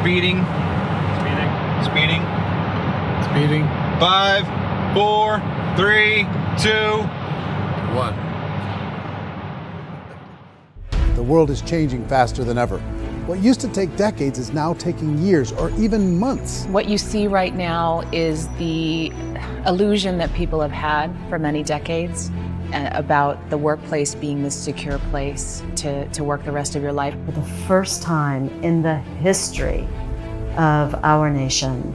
Speeding. Speeding. Speeding. 5, 4, 3, 2, 1. The world is changing faster than ever. What used to take decades is now taking years or even months. What you see right now is the illusion that people have had for many decades about the workplace being this secure place to work the rest of your life. For the first time in the history of our nation,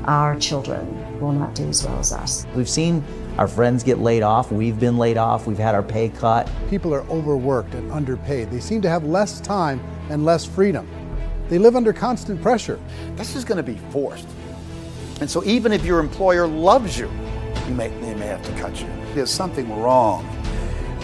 our children will not do as well as us. We've seen our friends get laid off. We've been laid off. We've had our pay cut. People are overworked and underpaid. They seem to have less time and less freedom. They live under constant pressure. This is going to be forced. And so even if your employer loves you, they may have to cut you. There's something wrong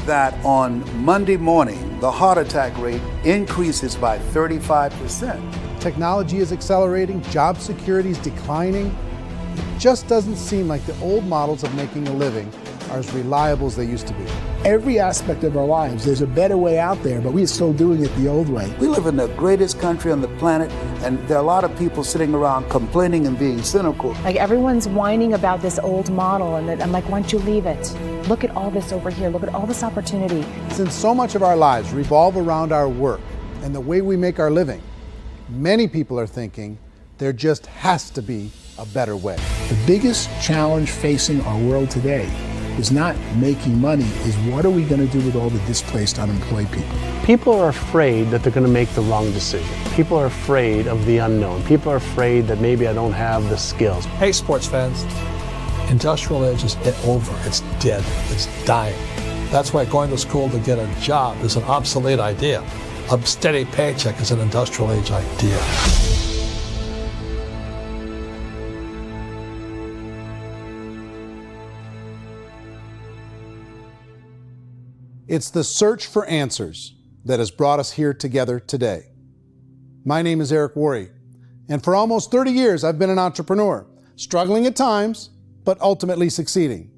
that on Monday morning, the heart attack rate increases by 35%. Technology is accelerating, job security is declining. It just doesn't seem like the old models of making a living are as reliable as they used to be. Every aspect of our lives, there's a better way out there, but we're still doing it the old way. We live in the greatest country on the planet, and there are a lot of people sitting around complaining and being cynical. Like everyone's whining about this old model, and I'm like, why don't you leave it? Look at all this over here. Look at all this opportunity. Since so much of our lives revolve around our work and the way we make our living, many people are thinking there just has to be a better way. The biggest challenge facing our world today is not making money, is what are we going to do with all the displaced, unemployed people? People are afraid that they're going to make the wrong decision. People are afraid of the unknown. People are afraid that maybe I don't have the skills. Hey, sports fans. Industrial age is over. It's dead. It's dying. That's why going to school to get a job is an obsolete idea. A steady paycheck is an industrial age idea. It's the search for answers that has brought us here together today. My name is Eric Worre, and for almost 30 years I've been an entrepreneur, struggling at times, but ultimately succeeding.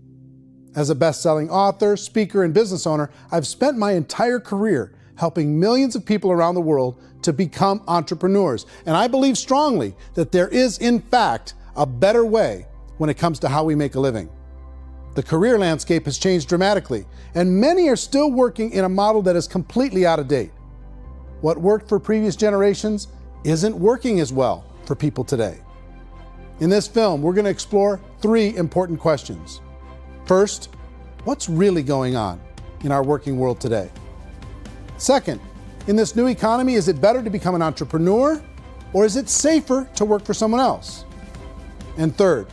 As a best-selling author, speaker, and business owner, I've spent my entire career helping millions of people around the world to become entrepreneurs. And I believe strongly that there is, in fact, a better way when it comes to how we make a living. The career landscape has changed dramatically, and many are still working in a model that is completely out of date. What worked for previous generations isn't working as well for people today. In this film, we're going to explore 3 important questions. First, what's really going on in our working world today? Second, in this new economy, is it better to become an entrepreneur, or is it safer to work for someone else? And third,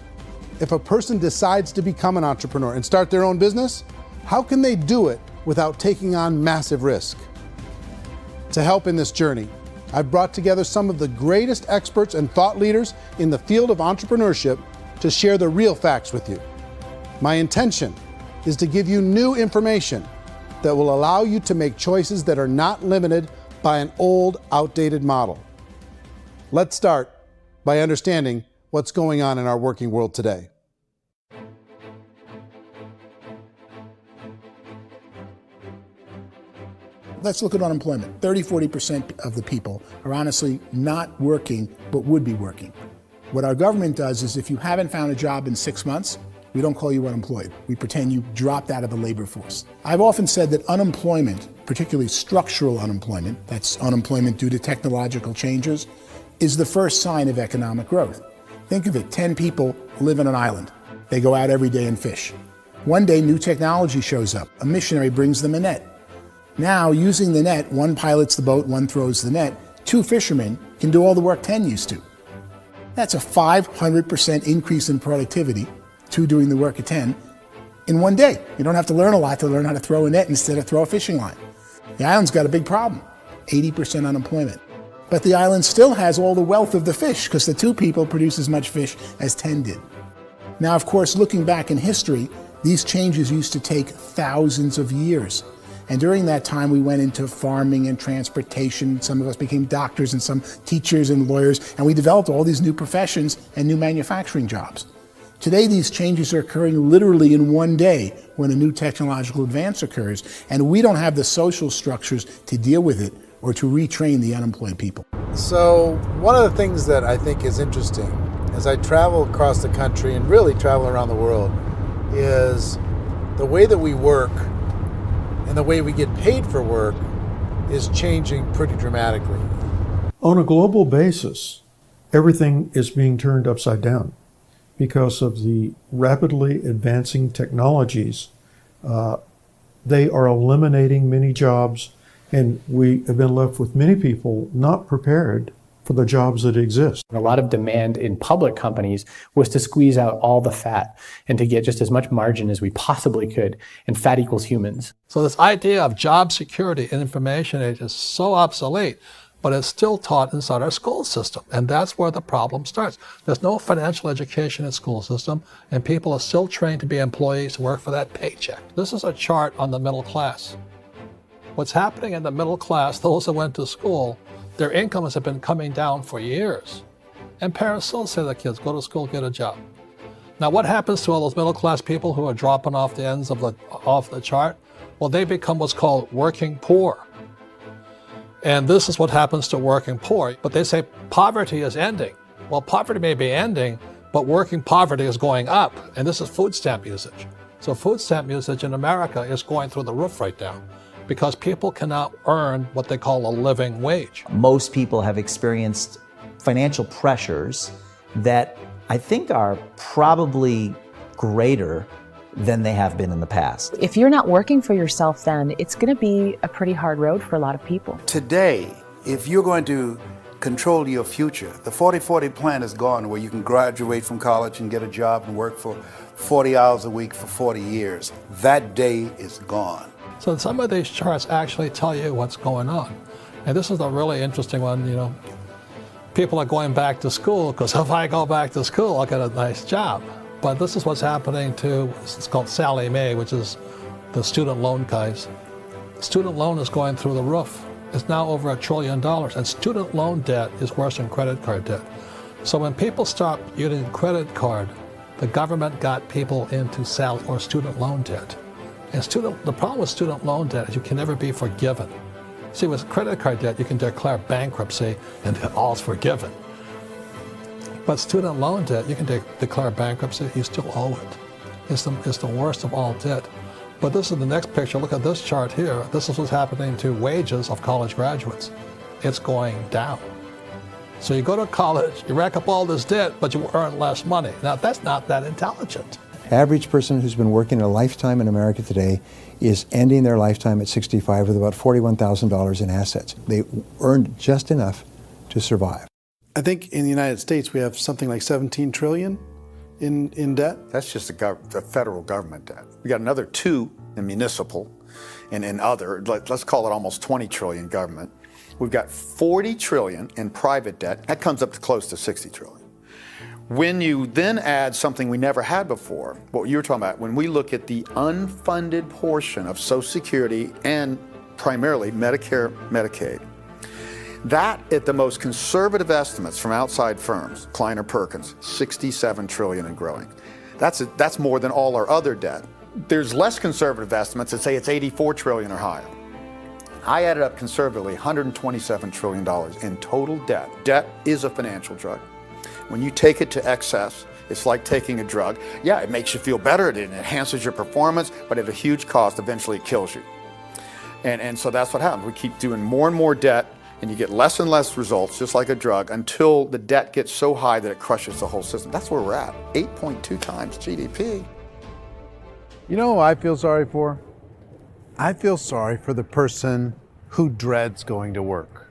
if a person decides to become an entrepreneur and start their own business, how can they do it without taking on massive risk? To help in this journey, I've brought together some of the greatest experts and thought leaders in the field of entrepreneurship to share the real facts with you. My intention is to give you new information that will allow you to make choices that are not limited by an old, outdated model. Let's start by understanding what's going on in our working world today. Let's look at unemployment. 30-40% of the people are honestly not working, but would be working. What our government does is if you haven't found a job in 6 months, we don't call you unemployed. We pretend you dropped out of the labor force. I've often said that unemployment, particularly structural unemployment, that's unemployment due to technological changes, is the first sign of economic growth. Think of it, 10 people live on an island. They go out every day and fish. One day, new technology shows up. A missionary brings them a net. Now, using the net, one pilots the boat, one throws the net. 2 fishermen can do all the work 10 used to. That's a 500% increase in productivity, 2 doing the work of 10, in one day. You don't have to learn a lot to learn how to throw a net instead of throw a fishing line. The island's got a big problem, 80% unemployment. But the island still has all the wealth of the fish because the 2 people produce as much fish as 10 did. Now, of course, looking back in history, these changes used to take thousands of years. And during that time, we went into farming and transportation. Some of us became doctors and some teachers and lawyers, and we developed all these new professions and new manufacturing jobs. Today, these changes are occurring literally in one day when a new technological advance occurs, and we don't have the social structures to deal with it or to retrain the unemployed people. So one of the things that I think is interesting as I travel across the country and really travel around the world is the way that we work and the way we get paid for work is changing pretty dramatically. On a global basis, everything is being turned upside down because of the rapidly advancing technologies. They are eliminating many jobs, and we have been left with many people not prepared for the jobs that exist. A lot of demand in public companies was to squeeze out all the fat and to get just as much margin as we possibly could, and fat equals humans. So this idea of job security and information age is so obsolete, but it's still taught inside our school system. And that's where the problem starts. There's no financial education in the school system, and people are still trained to be employees who work for that paycheck. This is a chart on the middle class. What's happening in the middle class, those that went to school, their incomes have been coming down for years. And parents still say to their kids, go to school, get a job. Now what happens to all those middle class people who are dropping off the ends of the chart? Well, they become what's called working poor. And this is what happens to working poor. But they say poverty is ending. Well, poverty may be ending, but working poverty is going up. And this is food stamp usage. So food stamp usage in America is going through the roof right now, because people cannot earn what they call a living wage. Most people have experienced financial pressures that I think are probably greater than they have been in the past. If you're not working for yourself, then it's going to be a pretty hard road for a lot of people. Today, if you're going to control your future, the 40-40 plan is gone, where you can graduate from college and get a job and work for 40 hours a week for 40 years. That day is gone. So some of these charts actually tell you what's going on. And this is a really interesting one. You know, people are going back to school because if I go back to school, I'll get a nice job. But this is what's happening to, it's called Sallie Mae, which is the student loan guys. Student loan is going through the roof. It's now over $1 trillion, and student loan debt is worse than credit card debt. So when people stopped using credit card, the government got people into student loan debt. And the problem with student loan debt is you can never be forgiven. See, with credit card debt, you can declare bankruptcy and all's forgiven. But student loan debt, you can declare bankruptcy, you still owe it. It's the worst of all debt. But this is the next picture. Look at this chart here. This is what's happening to wages of college graduates. It's going down. So you go to college, you rack up all this debt, but you earn less money. Now, that's not that intelligent. Average person who's been working a lifetime in America today is ending their lifetime at 65 with about $41,000 in assets. They earned just enough to survive. I think in the United States we have something like 17 trillion in debt. That's just the federal government debt. We got another 2 in municipal and in other, let's call it almost 20 trillion government. We've got 40 trillion in private debt. That comes up to close to 60 trillion. When you then add something we never had before, what you were talking about, when we look at the unfunded portion of Social Security and primarily Medicare, Medicaid, that at the most conservative estimates from outside firms, Kleiner Perkins, 67 trillion and growing. That's more than all our other debt. There's less conservative estimates that say it's 84 trillion or higher. I added up conservatively $127 trillion in total debt. Debt is a financial drug. When you take it to excess, it's like taking a drug. Yeah, it makes you feel better, it enhances your performance, but at a huge cost, eventually it kills you. And so that's what happens. We keep doing more and more debt, and you get less and less results, just like a drug, until the debt gets so high that it crushes the whole system. That's where we're at, 8.2 times GDP. You know who I feel sorry for? I feel sorry for the person who dreads going to work,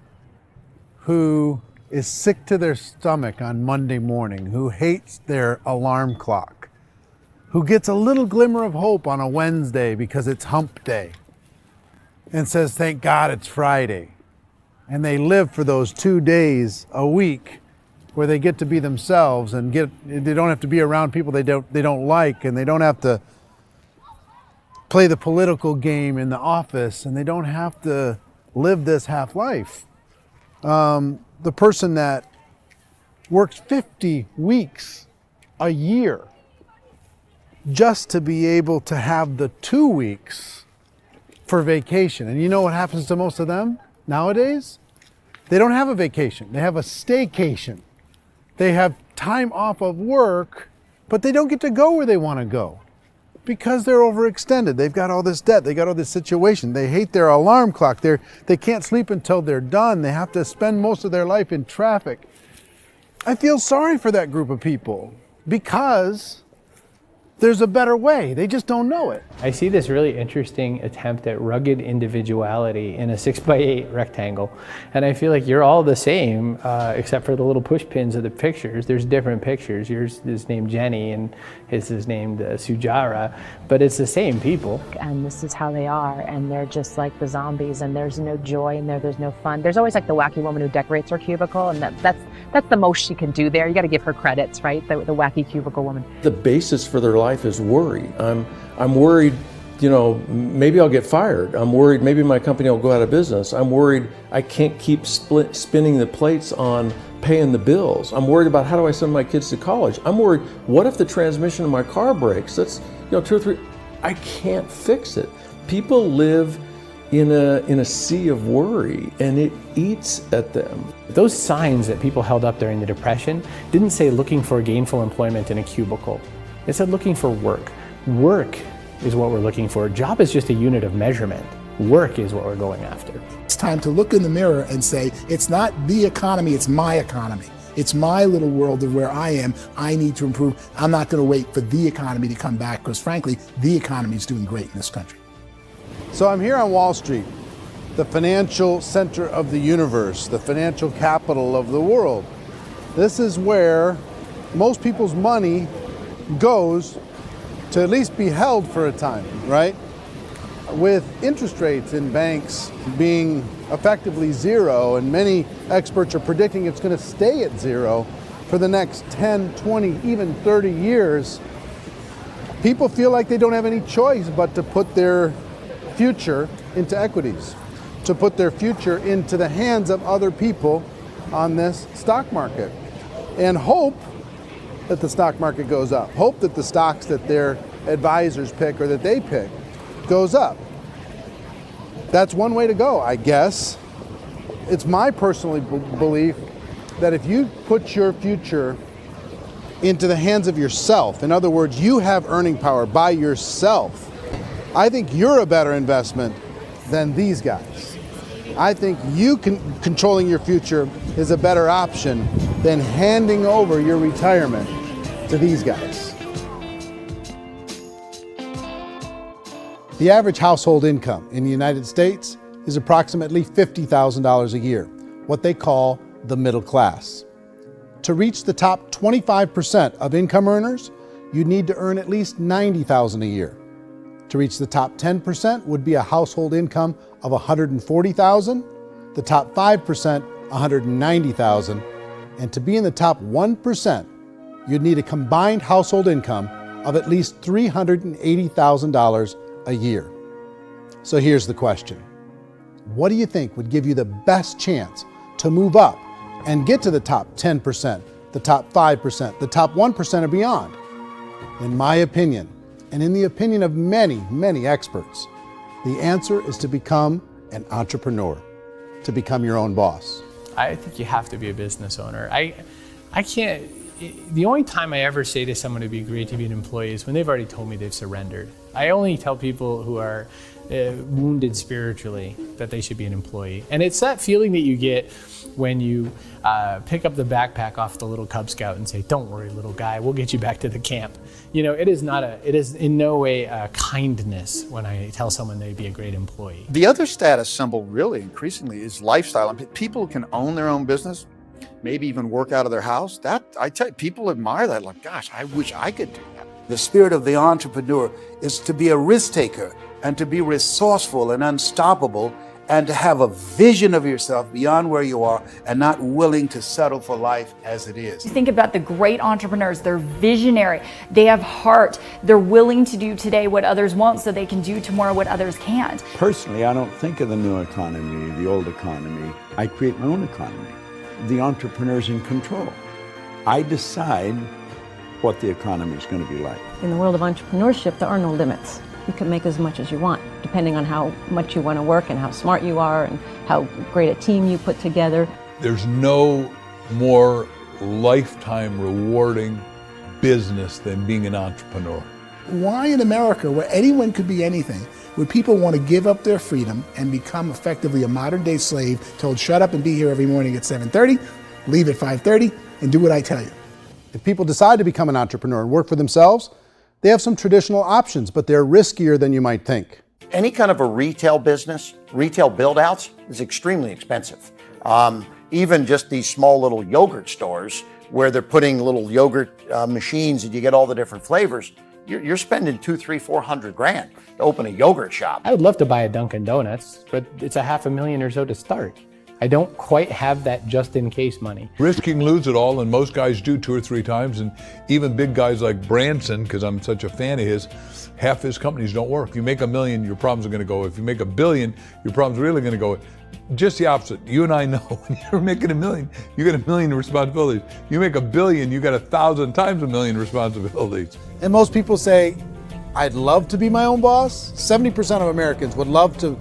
who is sick to their stomach on Monday morning, who hates their alarm clock, who gets a little glimmer of hope on a Wednesday because it's hump day and says, thank God it's Friday. And they live for those 2 days a week where they get to be themselves and they don't have to be around people they don't like, and they don't have to play the political game in the office, and they don't have to live this half life. The person that works 50 weeks a year just to be able to have the 2 weeks for vacation. And you know what happens to most of them nowadays? They don't have a vacation. They have a staycation. They have time off of work, but they don't get to go where they want to go because they're overextended. They've got all this debt. They got all this situation. They hate their alarm clock. They can't sleep until they're done. They have to spend most of their life in traffic. I feel sorry for that group of people because there's a better way. They just don't know it. I see this really interesting attempt at rugged individuality in a 6x8 rectangle. And I feel like you're all the same, except for the little push pins of the pictures. There's different pictures. Yours is named Jenny and his is named Sujara, but it's the same people. And this is how they are, and they're just like the zombies, and there's no joy in there, there's no fun. There's always like the wacky woman who decorates her cubicle, and that's the most she can do there. You got to give her credits, right? The wacky cubicle woman. The basis for their life is worry. I'm worried, you know, maybe I'll get fired. I'm worried maybe my company will go out of business. I'm worried I can't keep spinning the plates on paying the bills. I'm worried about how do I send my kids to college. I'm worried, what if the transmission of my car breaks? That's, you know, 2 or 3, I can't fix it. People live in a sea of worry, and it eats at them. Those signs that people held up during the Depression didn't say looking for gainful employment in a cubicle. It said looking for work. Work is what we're looking for. Job is just a unit of measurement. Work is what we're going after. It's time to look in the mirror and say, it's not the economy, it's my economy. It's my little world of where I am. I need to improve. I'm not going to wait for the economy to come back because frankly, the economy is doing great in this country. So I'm here on Wall Street, the financial center of the universe, the financial capital of the world. This is where most people's money goes to at least be held for a time, right? With interest rates in banks being effectively zero, and many experts are predicting it's going to stay at zero for the next 10, 20, even 30 years, people feel like they don't have any choice but to put their future into equities, to put their future into the hands of other people on this stock market, and hope that the stock market goes up, hope that the stocks that their advisors pick or that they pick goes up. That's one way to go, I guess. It's my personal belief that if you put your future into the hands of yourself, in other words, you have earning power by yourself, I think you're a better investment than these guys. I think you controlling your future is a better option than handing over your retirement to these guys. The average household income in the United States is approximately $50,000 a year, what they call the middle class. To reach the top 25% of income earners, you need to earn at least $90,000 a year. To reach the top 10% would be a household income of $140,000, the top 5%, $190,000, and to be in the top 1%, you'd need a combined household income of at least $380,000 a year. So here's the question. What do you think would give you the best chance to move up and get to the top 10%, the top 5%, the top 1% or beyond? In my opinion, and in the opinion of many, many experts, the answer is to become an entrepreneur, to become your own boss. I think you have to be a business owner. I can't, the only time I ever say to someone it'd be great to be an employee is when they've already told me they've surrendered. I only tell people who are wounded spiritually that they should be an employee. And it's that feeling that you get when you pick up the backpack off the little Cub Scout and say, "Don't worry, little guy, we'll get you back to the camp." You know, it is in no way a kindness when I tell someone they'd be a great employee. The other status symbol really increasingly is lifestyle. I mean, people who can own their own business, maybe even work out of their house. That, I tell you, people admire that. Like, gosh, I wish I could do that. The spirit of the entrepreneur is to be a risk taker and to be resourceful and unstoppable and to have a vision of yourself beyond where you are and not willing to settle for life as it is. You think about the great entrepreneurs, they're visionary, they have heart, they're willing to do today what others won't so they can do tomorrow what others can't. Personally, I don't think of the new economy, the old economy. I create my own economy. The entrepreneur's in control. I decide what the economy is going to be like. In the world of entrepreneurship, there are no limits. you can make as much as you want, depending on how much you want to work and how smart you are and how great a team you put together. There's no more lifetime rewarding business than being an entrepreneur. Why in America, where anyone could be anything, would people want to give up their freedom and become effectively a modern-day slave, told shut up and be here every morning at 7:30, leave at 5:30, and do what I tell you? If people decide to become an entrepreneur and work for themselves, they have some traditional options, but they're riskier than you might think. Any kind of a retail business, retail build-outs, is extremely expensive. Even just these small little yogurt stores where they're putting little yogurt machines and you get all the different flavors, you're spending $200,000, $300,000, $400,000 to open a yogurt shop. I would love to buy a Dunkin' Donuts, but it's $500,000 or so to start. I don't quite have that just in case money. Risking lose it all, and most guys do 2 or 3 times, and even big guys like Branson, because I'm such a fan of his, half his companies don't work. If you make $1 million, your problems are going to go. If you make $1 billion, your problems are really going to go. Just the opposite. You and I know when you're making $1 million, you got $1 million responsibilities. You make $1 billion, you got 1,000 times $1 million responsibilities. And most people say, I'd love to be my own boss. 70% of Americans would love to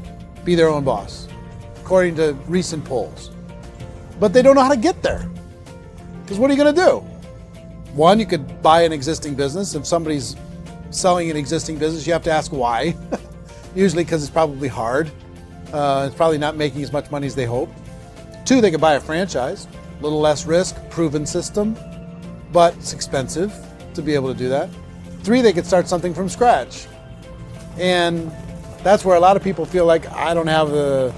be their own boss, according to recent polls. But they don't know how to get there. Because what are you going to do? One, you could buy an existing business. If somebody's selling an existing business, you have to ask why. Usually because it's probably hard. It's probably not making as much money as they hope. 2, they could buy a franchise. A little less risk, proven system, but it's expensive to be able to do that. 3, they could start something from scratch. And that's where a lot of people feel like, I don't have the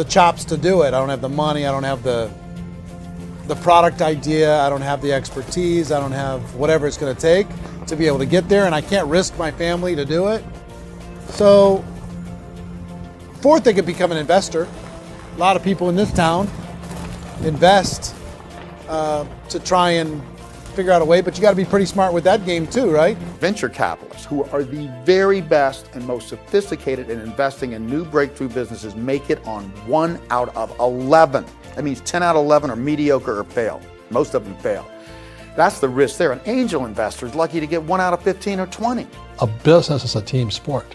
chops to do it. I don't have the money. I don't have the product idea. I don't have the expertise. I don't have whatever it's going to take to be able to get there, and I can't risk my family to do it. So, 4th, they could become an investor. A lot of people in this town invest to try and figure out a way, but you got to be pretty smart with that game too, right? Venture capitalists, who are the very best and most sophisticated in investing in new breakthrough businesses, make it on 1 out of 11. That means 10 out of 11 are mediocre or fail. Most of them fail. That's the risk there. An angel investor is lucky to get 1 out of 15 or 20. A business is a team sport.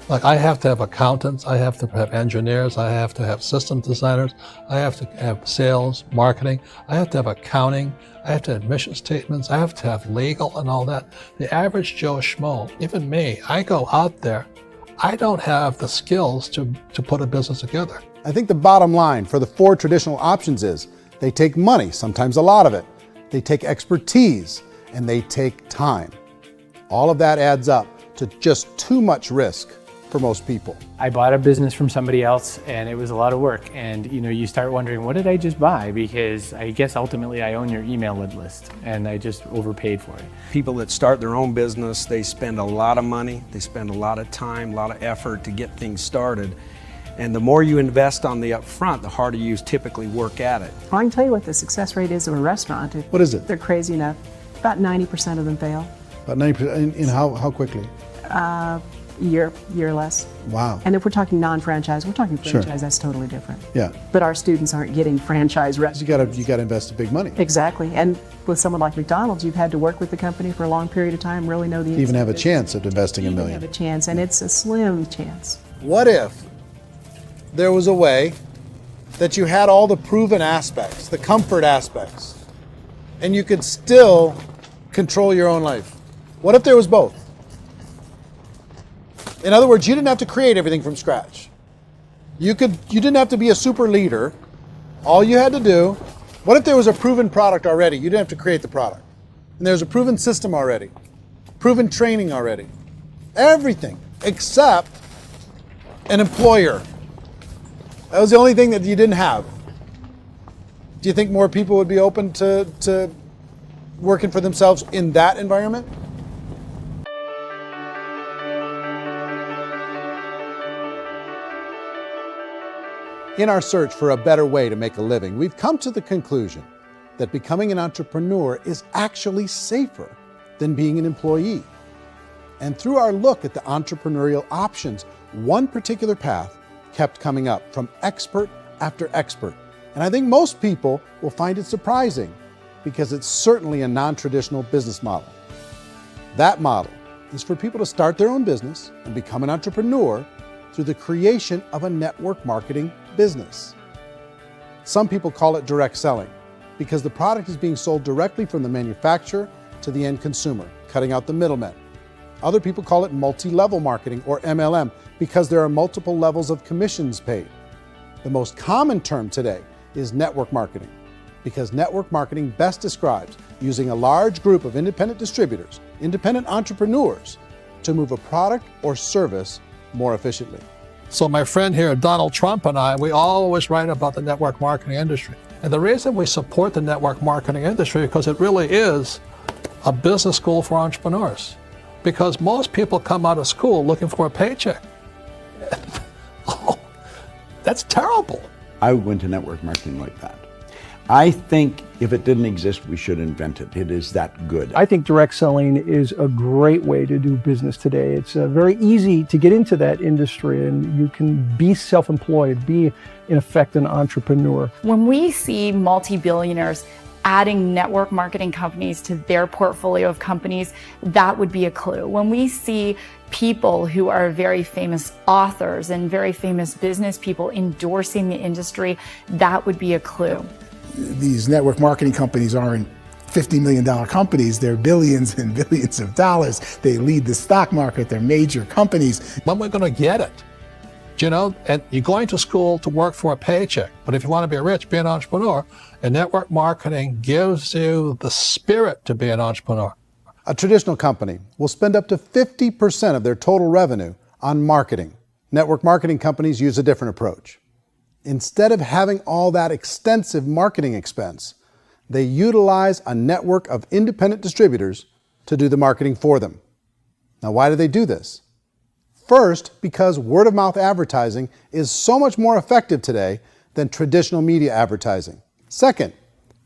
Like, I have to have accountants, I have to have engineers, I have to have system designers, I have to have sales, marketing, I have to have accounting, I have to have mission statements, I have to have legal and all that. The average Joe Schmo, even me, I go out there, I don't have the skills to put a business together. I think the bottom line for the 4 traditional options is they take money, sometimes a lot of it. They take expertise, and they take time. All of that adds up to just too much risk for most people. I bought a business from somebody else and it was a lot of work. And you start wondering, what did I just buy? Because I guess ultimately I own your email list and I just overpaid for it. People that start their own business, they spend a lot of money, they spend a lot of time, a lot of effort to get things started. And the more you invest on the upfront, the harder you typically work at it. Well, I can tell you what the success rate is of a restaurant. What is it? They're crazy enough. About 90% of them fail. About 90%, in how quickly? Year less. Wow. And if we're talking non-franchise, we're talking franchise, Sure. That's totally different. Yeah. But our students aren't getting franchise restaurants. You got to invest the big money. Exactly. And with someone like McDonald's, you've had to work with the company for a long period of time, really know the You even have a business. chance at investing $1 million. Have a chance, and it's a slim chance. What if there was a way that you had all the proven aspects, the comfort aspects, and you could still control your own life? What if there was both? In other words, you didn't have to create everything from scratch. You didn't have to be a super leader. All you had to do, what if there was a proven product already? You didn't have to create the product. And there's a proven system already, proven training already. Everything except an employer. That was the only thing that you didn't have. Do you think more people would be open to working for themselves in that environment? In our search for a better way to make a living, we've come to the conclusion that becoming an entrepreneur is actually safer than being an employee. And through our look at the entrepreneurial options, one particular path kept coming up from expert after expert. And I think most people will find it surprising because it's certainly a non-traditional business model. That model is for people to start their own business and become an entrepreneur through the creation of a network marketing business. Some people call it direct selling because the product is being sold directly from the manufacturer to the end consumer, cutting out the middlemen. Other people call it multi-level marketing, or MLM, because there are multiple levels of commissions paid. The most common term today is network marketing, because network marketing best describes using a large group of independent distributors, independent entrepreneurs, to move a product or service more efficiently. So my friend here, Donald Trump, and I, we always write about the network marketing industry. And the reason we support the network marketing industry is because it really is a business school for entrepreneurs. Because most people come out of school looking for a paycheck. Oh, that's terrible. I went to network marketing like that. I think if it didn't exist, we should invent it. It is that good. I think direct selling is a great way to do business today. It's very easy to get into that industry, and you can be self-employed, be in effect an entrepreneur. When we see multi-billionaires adding network marketing companies to their portfolio of companies, that would be a clue. When we see people who are very famous authors and very famous business people endorsing the industry, that would be a clue. These network marketing companies aren't $50 million companies, they're billions and billions of dollars. They lead the stock market, they're major companies. When we're going to get it? You know, and you're going to school to work for a paycheck, but if you want to be rich, be an entrepreneur, and network marketing gives you the spirit to be an entrepreneur. A traditional company will spend up to 50% of their total revenue on marketing. Network marketing companies use a different approach. Instead of having all that extensive marketing expense, they utilize a network of independent distributors to do the marketing for them. Now, why do they do this? First, because word-of-mouth advertising is so much more effective today than traditional media advertising. Second,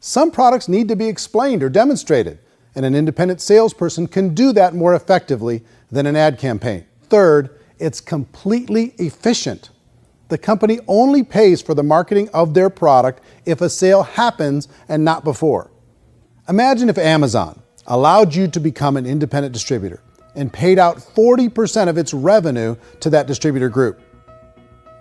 some products need to be explained or demonstrated, and an independent salesperson can do that more effectively than an ad campaign. Third, it's completely efficient. The company only pays for the marketing of their product if a sale happens and not before. Imagine if Amazon allowed you to become an independent distributor and paid out 40% of its revenue to that distributor group.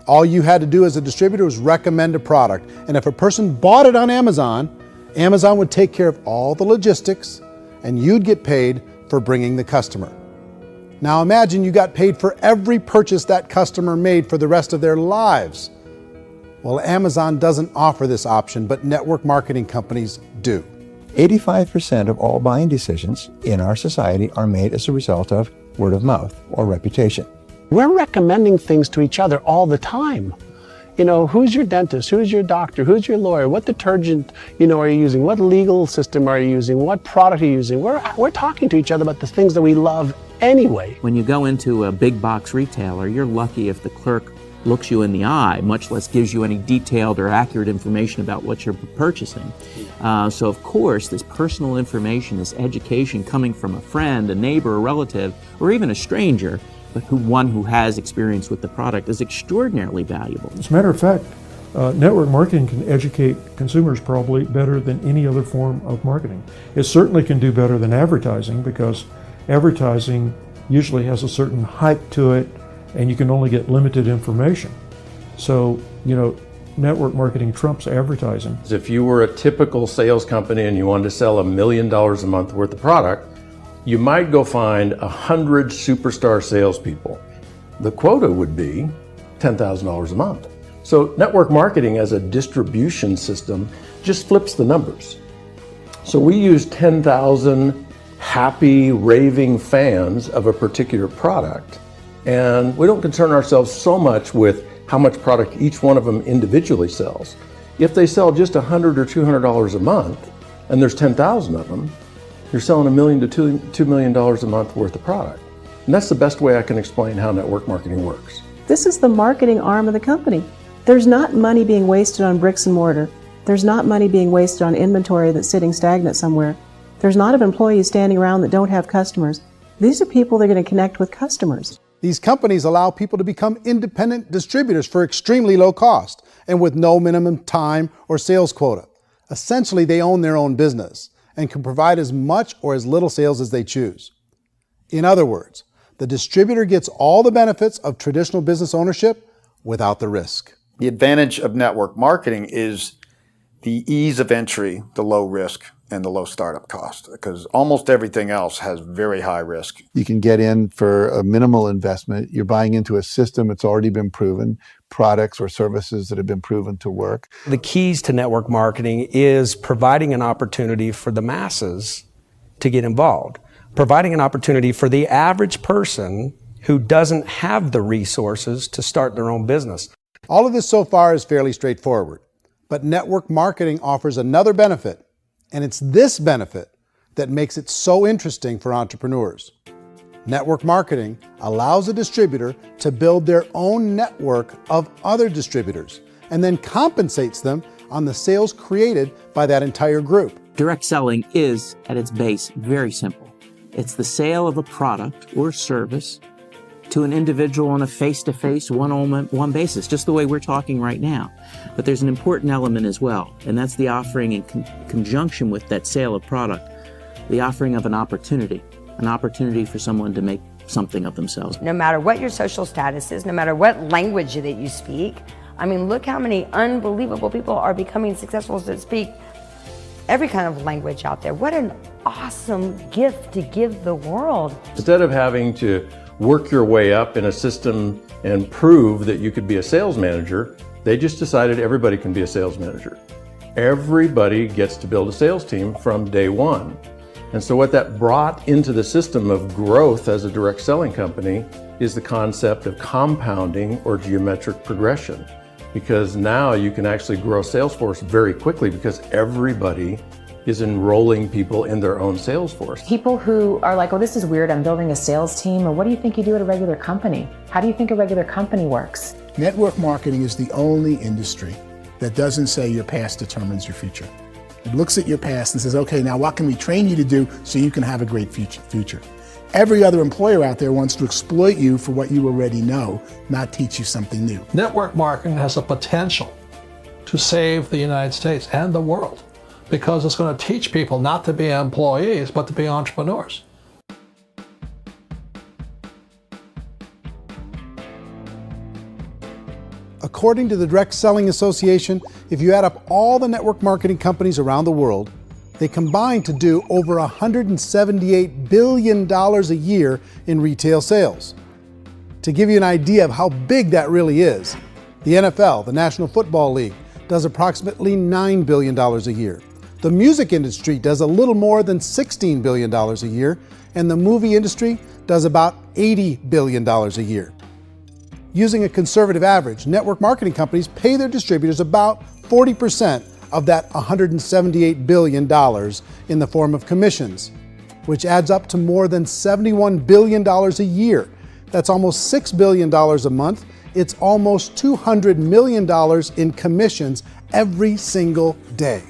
All you had to do as a distributor was recommend a product, and if a person bought it on Amazon, Amazon would take care of all the logistics, and you'd get paid for bringing the customer. Now imagine you got paid for every purchase that customer made for the rest of their lives. Well, Amazon doesn't offer this option, but network marketing companies do. 85% of all buying decisions in our society are made as a result of word of mouth or reputation. We're recommending things to each other all the time. You know, who's your dentist? Who's your doctor? Who's your lawyer? What detergent, are you using? What legal system are you using? What product are you using? We're talking to each other about the things that we love anyway. When you go into a big box retailer, you're lucky if the clerk looks you in the eye, much less gives you any detailed or accurate information about what you're purchasing. So of course, this personal information, this education coming from a friend, a neighbor, a relative, or even a stranger, but one who has experience with the product is extraordinarily valuable. As a matter of fact, network marketing can educate consumers probably better than any other form of marketing. It certainly can do better than advertising, because advertising usually has a certain hype to it, and you can only get limited information. So, network marketing trumps advertising. If you were a typical sales company and you wanted to sell $1 million a month worth of product, you might go find 100 superstar salespeople. The quota would be $10,000 a month. So network marketing as a distribution system just flips the numbers. So we use 10,000 happy, raving fans of a particular product, and we don't concern ourselves so much with how much product each one of them individually sells. If they sell just $100 or $200 a month, and there's 10,000 of them, you're selling $1 million to $2 million a month worth of product. And that's the best way I can explain how network marketing works. This is the marketing arm of the company. There's not money being wasted on bricks and mortar. There's not money being wasted on inventory that's sitting stagnant somewhere. There's not of employees standing around that don't have customers. These are people that are going to connect with customers. These companies allow people to become independent distributors for extremely low cost and with no minimum time or sales quota. Essentially, they own their own business and can provide as much or as little sales as they choose. In other words, the distributor gets all the benefits of traditional business ownership without the risk. The advantage of network marketing is the ease of entry, the low risk, and the low startup cost, because almost everything else has very high risk. You can get in for a minimal investment. You're buying into a system that's already been proven, products or services that have been proven to work. The keys to network marketing is providing an opportunity for the masses to get involved, providing an opportunity for the average person who doesn't have the resources to start their own business. All of this so far is fairly straightforward, but network marketing offers another benefit, and it's this benefit that makes it so interesting for entrepreneurs. Network marketing allows a distributor to build their own network of other distributors and then compensates them on the sales created by that entire group. Direct selling is, at its base, very simple. It's the sale of a product or service to an individual on a face-to-face, one-on-one basis, just the way we're talking right now. But there's an important element as well, and that's the offering in conjunction with that sale of product, the offering of an opportunity for someone to make something of themselves. No matter what your social status is, no matter what language that you speak, I mean, look how many unbelievable people are becoming successful that speak every kind of language out there. What an awesome gift to give the world. Instead of having to work your way up in a system and prove that you could be a sales manager, they just decided everybody can be a sales manager. Everybody gets to build a sales team from day one. And so what that brought into the system of growth as a direct selling company is the concept of compounding or geometric progression. Because now you can actually grow sales force very quickly because everybody is enrolling people in their own sales force. People who are like, oh, this is weird, I'm building a sales team, or what do you think you do at a regular company? How do you think a regular company works? Network marketing is the only industry that doesn't say your past determines your future. It looks at your past and says, okay, now what can we train you to do so you can have a great future? Every other employer out there wants to exploit you for what you already know, not teach you something new. Network marketing has a potential to save the United States and the world, because it's going to teach people not to be employees, but to be entrepreneurs. According to the Direct Selling Association, if you add up all the network marketing companies around the world, they combine to do over $178 billion a year in retail sales. To give you an idea of how big that really is, the NFL, the National Football League, does approximately $9 billion a year. The music industry does a little more than $16 billion a year, and the movie industry does about $80 billion a year. Using a conservative average, network marketing companies pay their distributors about 40% of that $178 billion in the form of commissions, which adds up to more than $71 billion a year. That's almost $6 billion a month. It's almost $200 million in commissions every single day.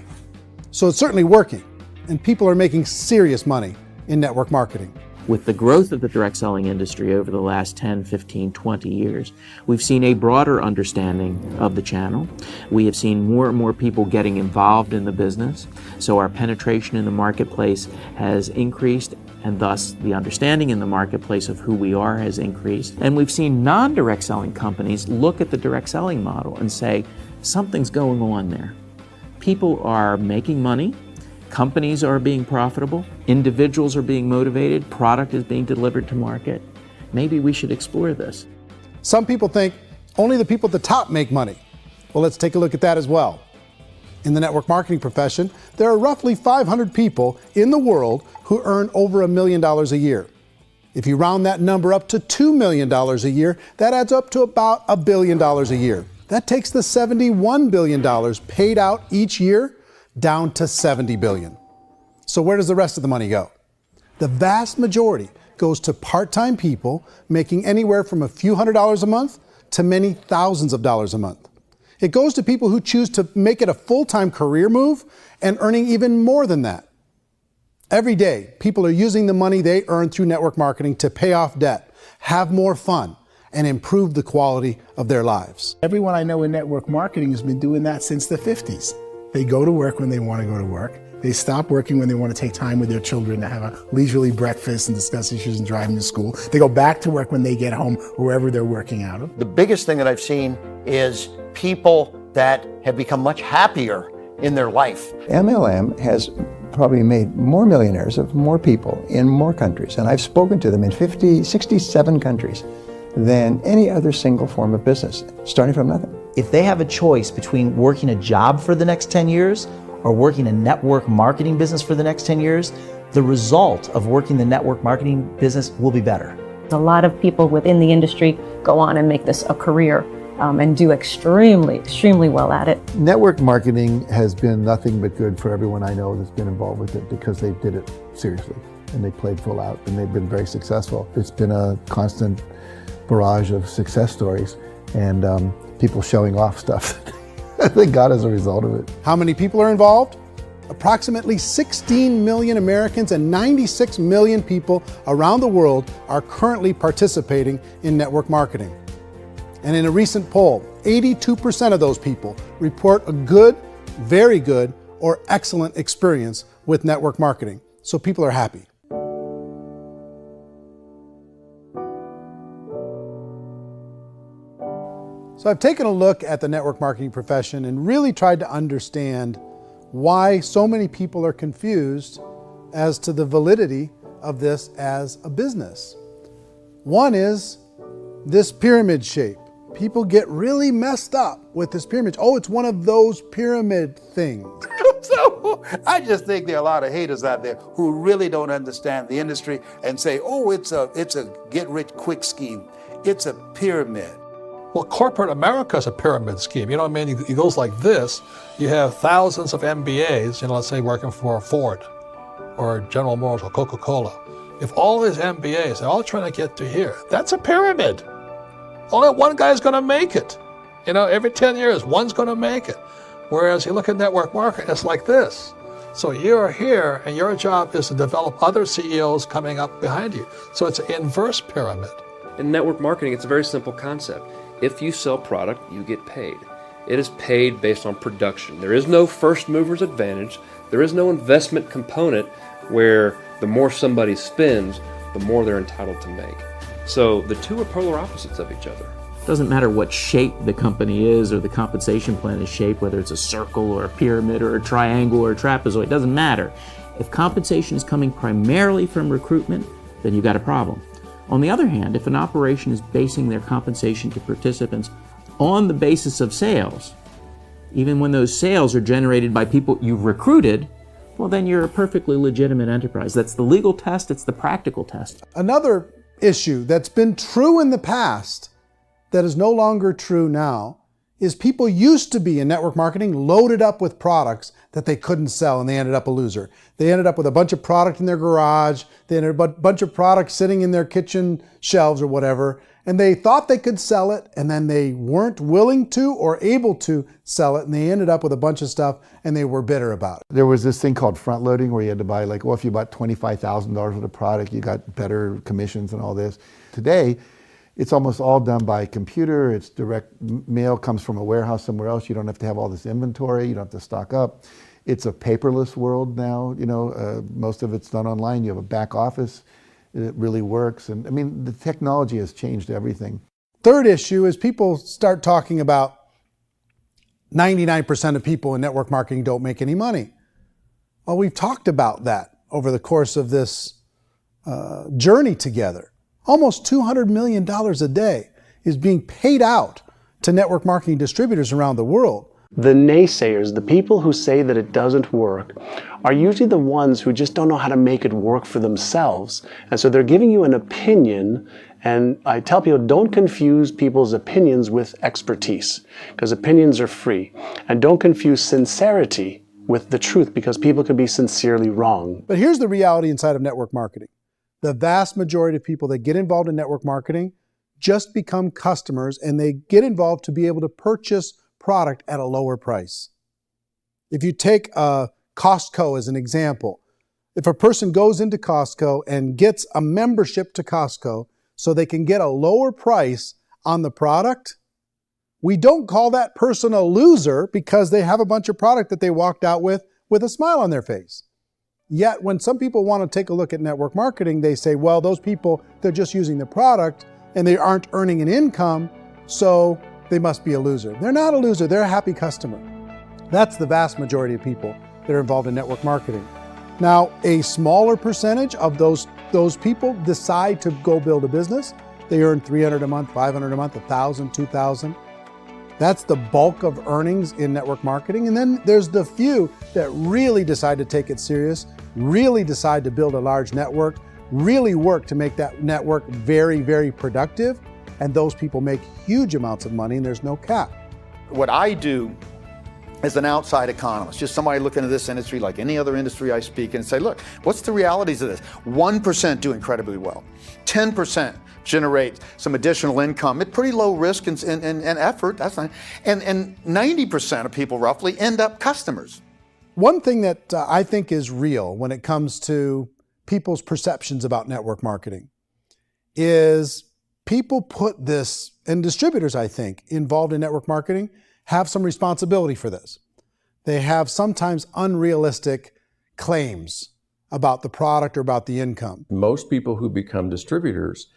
So it's certainly working, and people are making serious money in network marketing. With the growth of the direct selling industry over the last 10, 15, 20 years, we've seen a broader understanding of the channel. We have seen more and more people getting involved in the business, so our penetration in the marketplace has increased, and thus the understanding in the marketplace of who we are has increased. And we've seen non-direct selling companies look at the direct selling model and say, something's going on there. People are making money, companies are being profitable, individuals are being motivated, product is being delivered to market. Maybe we should explore this. Some people think only the people at the top make money. Well, let's take a look at that as well. In the network marketing profession, there are roughly 500 people in the world who earn over $1 million a year. If you round that number up to $2 million a year, that adds up to about $1 billion a year. That takes the $71 billion paid out each year down to $70 billion. So where does the rest of the money go? The vast majority goes to part-time people making anywhere from a few $100s a month to many thousands of dollars a month. It goes to people who choose to make it a full-time career move and earning even more than that. Every day, people are using the money they earn through network marketing to pay off debt, have more fun, and improve the quality of their lives. Everyone I know in network marketing has been doing that since the 50s. They go to work when they want to go to work. They stop working when they want to take time with their children to have a leisurely breakfast and discuss issues and driving to school. They go back to work when they get home, wherever they're working out of. The biggest thing that I've seen is people that have become much happier in their life. MLM has probably made more millionaires of more people in more countries, and I've spoken to them in 67 countries than any other single form of business, starting from nothing. If they have a choice between working a job for the next 10 years or working a network marketing business for the next 10 years, the result of working the network marketing business will be better. A lot of people within the industry go on and make this a career and do extremely well at it. Network marketing has been nothing but good for everyone I know that's been involved with it because they did it seriously and they played full out and they've been very successful. It's been a constant barrage of success stories and people showing off stuff that they got as a result of it. How many people are involved? Approximately 16 million Americans and 96 million people around the world are currently participating in network marketing. And in a recent poll, 82% of those people report a good, very good, or excellent experience with network marketing. So people are happy. So I've taken a look at the network marketing profession and really tried to understand why so many people are confused as to the validity of this as a business. One is this pyramid shape. People get really messed up with this pyramid. Oh, it's one of those pyramid things. So I just think there are a lot of haters out there who really don't understand the industry and say, oh, it's a get-rich-quick scheme. It's a pyramid. Well, corporate America is a pyramid scheme. You know what I mean? It goes like this. You have thousands of MBAs, let's say working for Ford or General Motors or Coca-Cola. If all these MBAs, they're all trying to get to here, that's a pyramid. Only one guy's going to make it. Every 10 years, one's going to make it. Whereas you look at network marketing, it's like this. So you're here, and your job is to develop other CEOs coming up behind you. So it's an inverse pyramid. In network marketing, it's a very simple concept. If you sell product, you get paid. It is paid based on production. There is no first mover's advantage. There is no investment component where the more somebody spends, the more they're entitled to make. So the two are polar opposites of each other. Doesn't matter what shape the company is or the compensation plan is shaped, whether it's a circle or a pyramid or a triangle or a trapezoid, it doesn't matter. If compensation is coming primarily from recruitment, then you've got a problem. On the other hand, if an operation is basing their compensation to participants on the basis of sales, even when those sales are generated by people you've recruited, well, then you're a perfectly legitimate enterprise. That's the legal test, it's the practical test. Another issue that's been true in the past that is no longer true now is people used to be in network marketing loaded up with products that they couldn't sell and they ended up a loser. They ended up with a bunch of product in their garage, they ended up with a bunch of products sitting in their kitchen shelves or whatever, and they thought they could sell it and then they weren't willing to or able to sell it and they ended up with a bunch of stuff and they were bitter about it. There was this thing called front loading where you had to buy if you bought $25,000 worth of product, you got better commissions and all this. Today, it's almost all done by computer. It's direct mail, comes from a warehouse somewhere else. You don't have to have all this inventory. You don't have to stock up. It's a paperless world now. Most of it's done online. You have a back office. It really works. And the technology has changed everything. Third issue is people start talking about 99% of people in network marketing don't make any money. Well, we've talked about that over the course of this journey together. Almost $200 million a day is being paid out to network marketing distributors around the world. The naysayers, the people who say that it doesn't work, are usually the ones who just don't know how to make it work for themselves. And so they're giving you an opinion, and I tell people, don't confuse people's opinions with expertise, because opinions are free. And don't confuse sincerity with the truth, because people can be sincerely wrong. But here's the reality inside of network marketing. The vast majority of people that get involved in network marketing just become customers, and they get involved to be able to purchase product at a lower price. If you take Costco as an example, if a person goes into Costco and gets a membership to Costco so they can get a lower price on the product, we don't call that person a loser because they have a bunch of product that they walked out with with a smile on their face. Yet when some people want to take a look at network marketing, they say, well, those people, they're just using the product and they aren't earning an income, so they must be a loser. They're not a loser, they're a happy customer. That's the vast majority of people that are involved in network marketing. Now, a smaller percentage of those people decide to go build a business. They earn $300 a month, $500 a month, $1,000, $2,000. That's the bulk of earnings in network marketing. And then there's the few that really decide to take it serious, really decide to build a large network, really work to make that network very, very productive. And those people make huge amounts of money and there's no cap. What I do as an outside economist, just somebody looking at this industry like any other industry I speak in and say, look, what's the realities of this? 1% do incredibly well. 10% generate some additional income at pretty low risk and effort, that's fine. And 90% of people roughly end up customers. One thing that I think is real when it comes to people's perceptions about network marketing is people put this, and distributors, I think, involved in network marketing have some responsibility for this. They have sometimes unrealistic claims about the product or about the income. Most people who become distributors,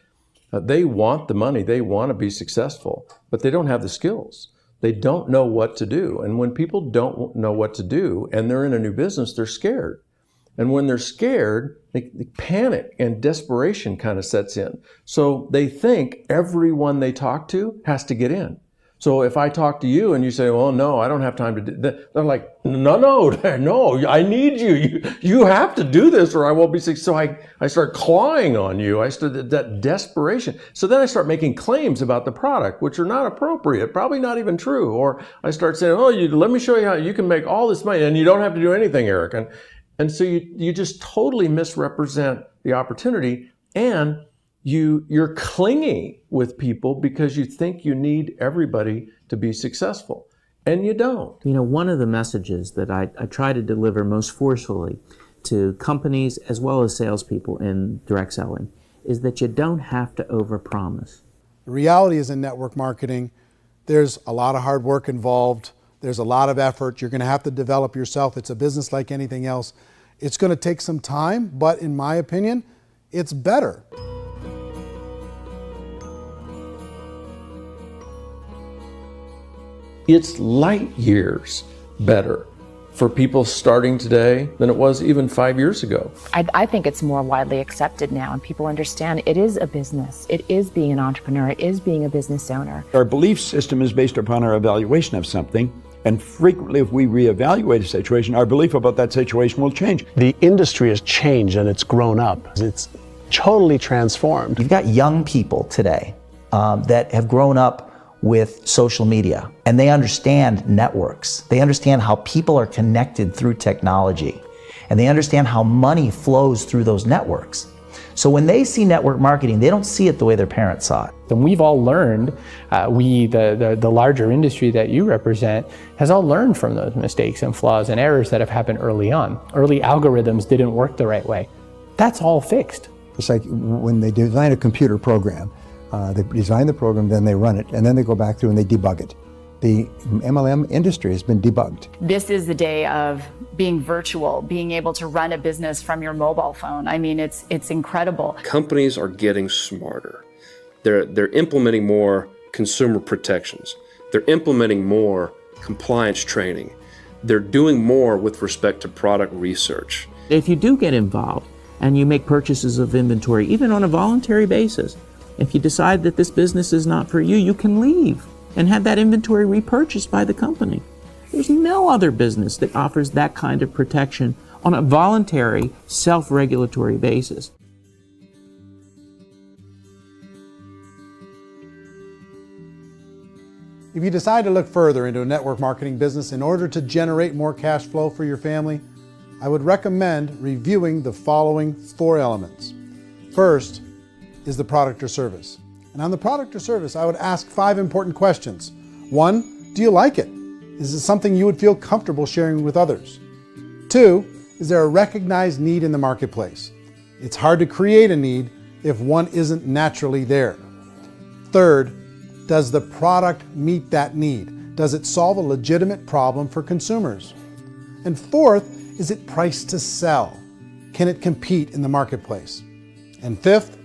they want the money, they want to be successful, but they don't have the skills. They don't know what to do. And when people don't know what to do and they're in a new business, they're scared. And when they're scared, they panic and desperation kind of sets in. So they think everyone they talk to has to get in. So if I talk to you and you say, well, no, I don't have time to do that, they're like, no, I need you. You have to do this or I won't be successful. So I start clawing on you. I start that desperation. So then I start making claims about the product, which are not appropriate, probably not even true. Or I start saying, oh, let me show you how you can make all this money and you don't have to do anything, Eric. And so you just totally misrepresent the opportunity, and you're clingy with people because you think you need everybody to be successful, and you don't. You know, one of the messages that I try to deliver most forcefully to companies as well as salespeople in direct selling is that you don't have to overpromise. The reality is in network marketing, there's a lot of hard work involved. There's a lot of effort. You're going to have to develop yourself. It's a business like anything else. It's going to take some time, but in my opinion, it's better. It's light years better for people starting today than it was even 5 years ago. I think it's more widely accepted now, and people understand it is a business. It is being an entrepreneur. It is being a business owner. Our belief system is based upon our evaluation of something. And frequently, if we reevaluate a situation, our belief about that situation will change. The industry has changed and it's grown up. It's totally transformed. You've got young people today that have grown up with social media, and they understand networks. They understand how people are connected through technology, and they understand how money flows through those networks. So when they see network marketing, they don't see it the way their parents saw it. And we've all learned, the larger industry that you represent, has all learned from those mistakes and flaws and errors that have happened early on. Early algorithms didn't work the right way. That's all fixed. It's like when they design a computer program, they design the program, then they run it, and then they go back through and they debug it. The MLM industry has been debugged. This is the day of being virtual, being able to run a business from your mobile phone. I mean, it's incredible. Companies are getting smarter. They're implementing more consumer protections. They're implementing more compliance training. They're doing more with respect to product research. If you do get involved and you make purchases of inventory, even on a voluntary basis, if you decide that this business is not for you, you can leave and have that inventory repurchased by the company. There's no other business that offers that kind of protection on a voluntary, self-regulatory basis. If you decide to look further into a network marketing business in order to generate more cash flow for your family, I would recommend reviewing the following 4 elements. First is the product or service. And on the product or service, I would ask 5 important questions. 1, do you like it? Is it something you would feel comfortable sharing with others? 2, is there a recognized need in the marketplace? It's hard to create a need if one isn't naturally there. 3rd, does the product meet that need? Does it solve a legitimate problem for consumers? And 4th, is it priced to sell? Can it compete in the marketplace? And fifth,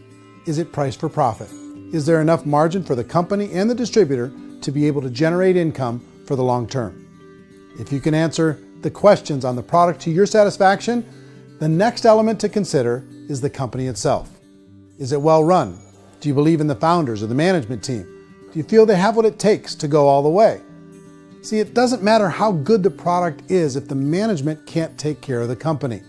is it priced for profit? Is there enough margin for the company and the distributor to be able to generate income for the long term? If you can answer the questions on the product to your satisfaction, the next element to consider is the company itself. Is it well run? Do you believe in the founders or the management team? Do you feel they have what it takes to go all the way? See, it doesn't matter how good the product is if the management can't take care of the company.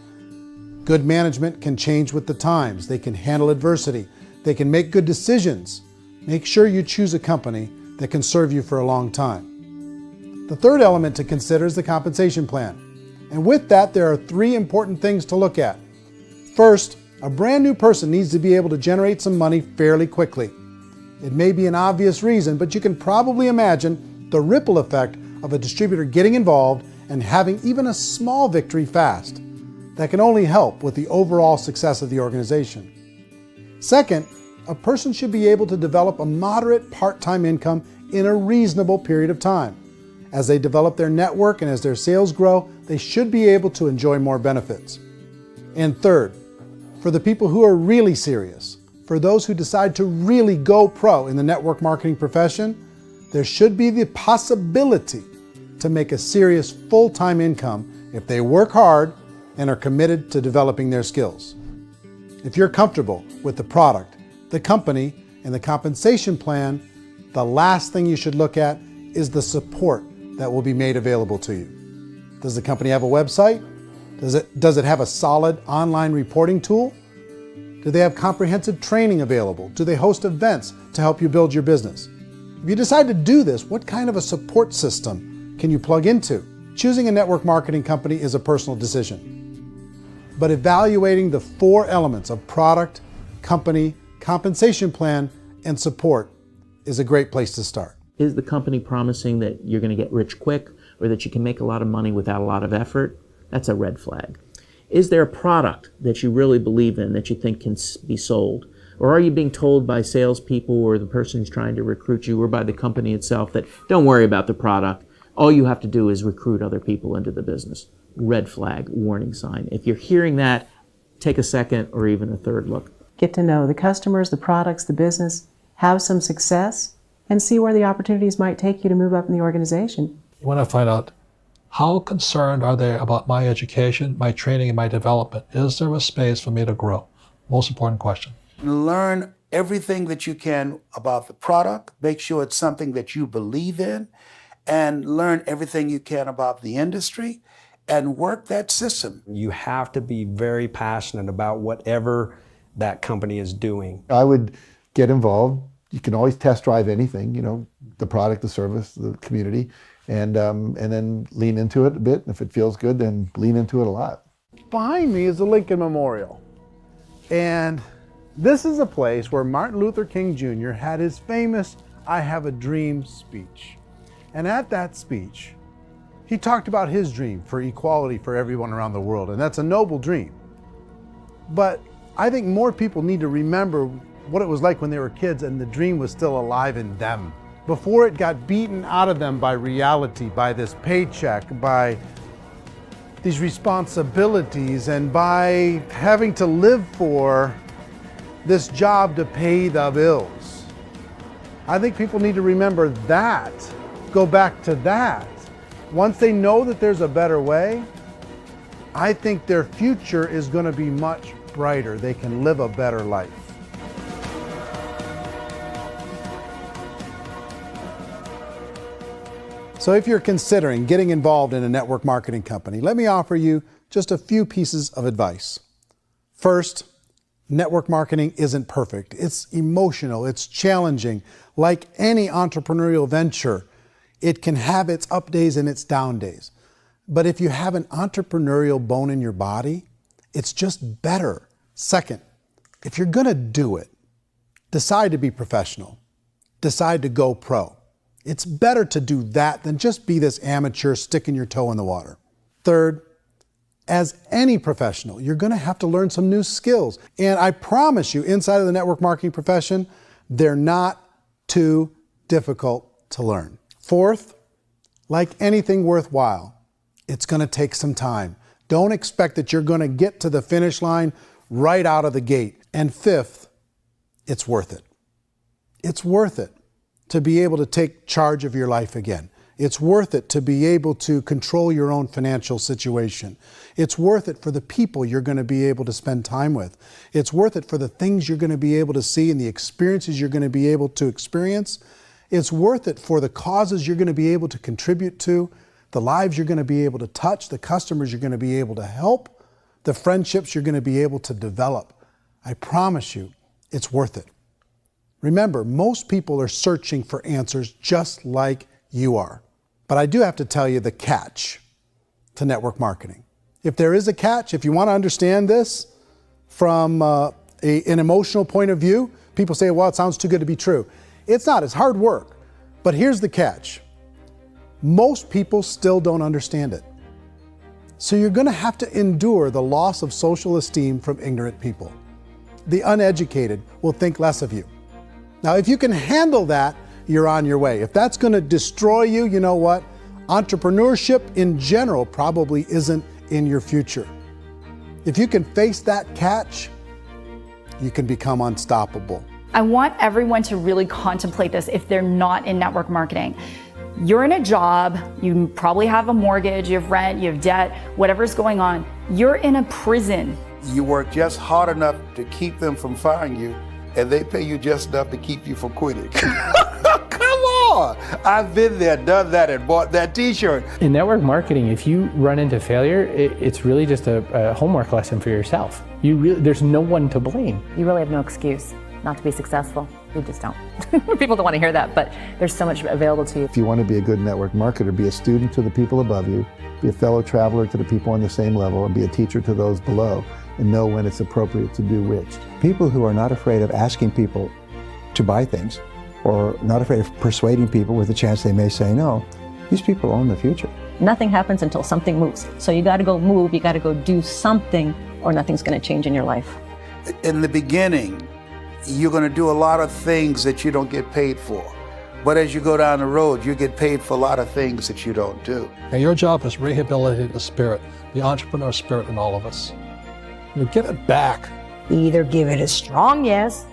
Good management can change with the times. They can handle adversity. They can make good decisions. Make sure you choose a company that can serve you for a long time. The third element to consider is the compensation plan. And with that, there are three important things to look at. First, a brand new person needs to be able to generate some money fairly quickly. It may be an obvious reason, but you can probably imagine the ripple effect of a distributor getting involved and having even a small victory fast. That can only help with the overall success of the organization. Second, a person should be able to develop a moderate part-time income in a reasonable period of time. As they develop their network and as their sales grow, they should be able to enjoy more benefits. And third, for the people who are really serious, for those who decide to really go pro in the network marketing profession, there should be the possibility to make a serious full-time income if they work hard and are committed to developing their skills. If you're comfortable with the product, the company, and the compensation plan, the last thing you should look at is the support that will be made available to you. Does the company have a website? Does it have a solid online reporting tool? Do they have comprehensive training available? Do they host events to help you build your business? If you decide to do this, what kind of a support system can you plug into? Choosing a network marketing company is a personal decision. But evaluating the four elements of product, company, compensation plan, and support is a great place to start. Is the company promising that you're going to get rich quick or that you can make a lot of money without a lot of effort? That's a red flag. Is there a product that you really believe in that you think can be sold? Or are you being told by salespeople or the person who's trying to recruit you or by the company itself that don't worry about the product, all you have to do is recruit other people into the business? Red flag, warning sign. If you're hearing that, take a second or even a third look. Get to know the customers, the products, the business, have some success, and see where the opportunities might take you to move up in the organization. You want to find out, how concerned are they about my education, my training, and my development? Is there a space for me to grow? Most important question. Learn everything that you can about the product. Make sure it's something that you believe in, and learn everything you can about the industry and work that system. You have to be very passionate about whatever that company is doing. I would get involved. You can always test drive anything, the product, the service, the community, and then lean into it a bit. If it feels good, then lean into it a lot. Behind me is the Lincoln Memorial. And this is a place where Martin Luther King Jr. had his famous "I Have a Dream" speech. And at that speech, he talked about his dream for equality for everyone around the world, and that's a noble dream. But I think more people need to remember what it was like when they were kids and the dream was still alive in them, before it got beaten out of them by reality, by this paycheck, by these responsibilities, and by having to live for this job to pay the bills. I think people need to remember that, go back to that. Once they know that there's a better way, I think their future is going to be much brighter. They can live a better life. So if you're considering getting involved in a network marketing company, let me offer you just a few pieces of advice. First, network marketing isn't perfect. It's emotional, it's challenging. Like any entrepreneurial venture, it can have its up days and its down days. But if you have an entrepreneurial bone in your body, it's just better. Second, if you're gonna do it, decide to be professional. Decide to go pro. It's better to do that than just be this amateur sticking your toe in the water. Third, as any professional, you're gonna have to learn some new skills. And I promise you, inside of the network marketing profession, they're not too difficult to learn. Fourth, like anything worthwhile, it's gonna take some time. Don't expect that you're going to get to the finish line right out of the gate. And fifth, it's worth it. It's worth it to be able to take charge of your life again. It's worth it to be able to control your own financial situation. It's worth it for the people you're going to be able to spend time with. It's worth it for the things you're going to be able to see and the experiences you're going to be able to experience. It's worth it for the causes you're going to be able to contribute to, the lives you're going to be able to touch, the customers you're going to be able to help, the friendships you're going to be able to develop. I promise you, it's worth it. Remember, most people are searching for answers just like you are. But I do have to tell you the catch to network marketing. If there is a catch, if you want to understand this from an emotional point of view, people say, well, it sounds too good to be true. It's not, it's hard work. But here's the catch. Most people still don't understand it. So you're going to have to endure the loss of social esteem from ignorant people. The uneducated will think less of you. Now, if you can handle that, you're on your way. If that's going to destroy you, you know what? Entrepreneurship in general probably isn't in your future. If you can face that catch, you can become unstoppable. I want everyone to really contemplate this if they're not in network marketing. You're in a job, you probably have a mortgage, you have rent, you have debt, whatever's going on. You're in a prison. You work just hard enough to keep them from firing you, and they pay you just enough to keep you from quitting. Come on! I've been there, done that, and bought that t-shirt. In network marketing, if you run into failure, it's really just a homework lesson for yourself. There's no one to blame. You really have no excuse not to be successful. You just don't. People don't want to hear that, but there's so much available to you. If you want to be a good network marketer, be a student to the people above you, be a fellow traveler to the people on the same level, and be a teacher to those below, and know when it's appropriate to do which. People who are not afraid of asking people to buy things, or not afraid of persuading people with a chance they may say no, these people own the future. Nothing happens until something moves. So you got to go move, you got to go do something, or nothing's going to change in your life. In the beginning, you're going to do a lot of things that you don't get paid for. But as you go down the road, you get paid for a lot of things that you don't do. And your job is rehabilitate the spirit, the entrepreneur spirit in all of us. You get it back. Either give it a strong yes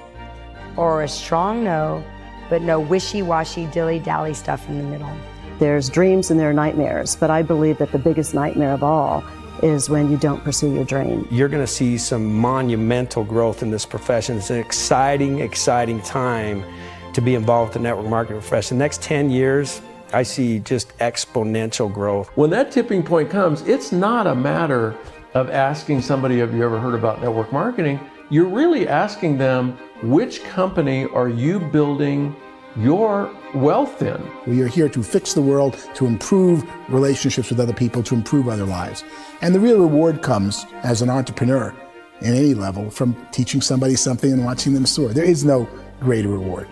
or a strong no, but no wishy-washy, dilly-dally stuff in the middle. There's dreams and there are nightmares, but I believe that the biggest nightmare of all is when you don't pursue your dream. You're going to see some monumental growth in this profession. It's an exciting, exciting time to be involved with the network marketing profession. The next 10 years, I see just exponential growth. When that tipping point comes, it's not a matter of asking somebody, have you ever heard about network marketing? You're really asking them, which company are you building your wealth in? We are here to fix the world, to improve relationships with other people, to improve other lives. And the real reward comes as an entrepreneur at any level from teaching somebody something and watching them soar. There is no greater reward.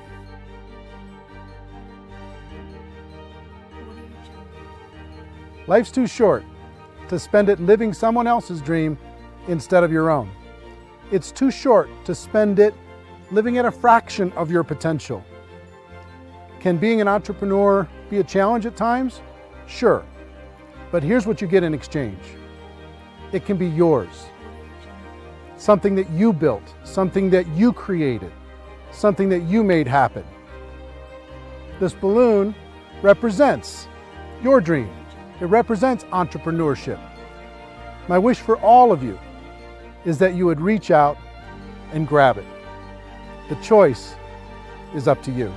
Life's too short to spend it living someone else's dream instead of your own. It's too short to spend it living at a fraction of your potential. Can being an entrepreneur be a challenge at times? Sure. But here's what you get in exchange. It can be yours. Something that you built, something that you created, something that you made happen. This balloon represents your dream. It represents entrepreneurship. My wish for all of you is that you would reach out and grab it. The choice is up to you.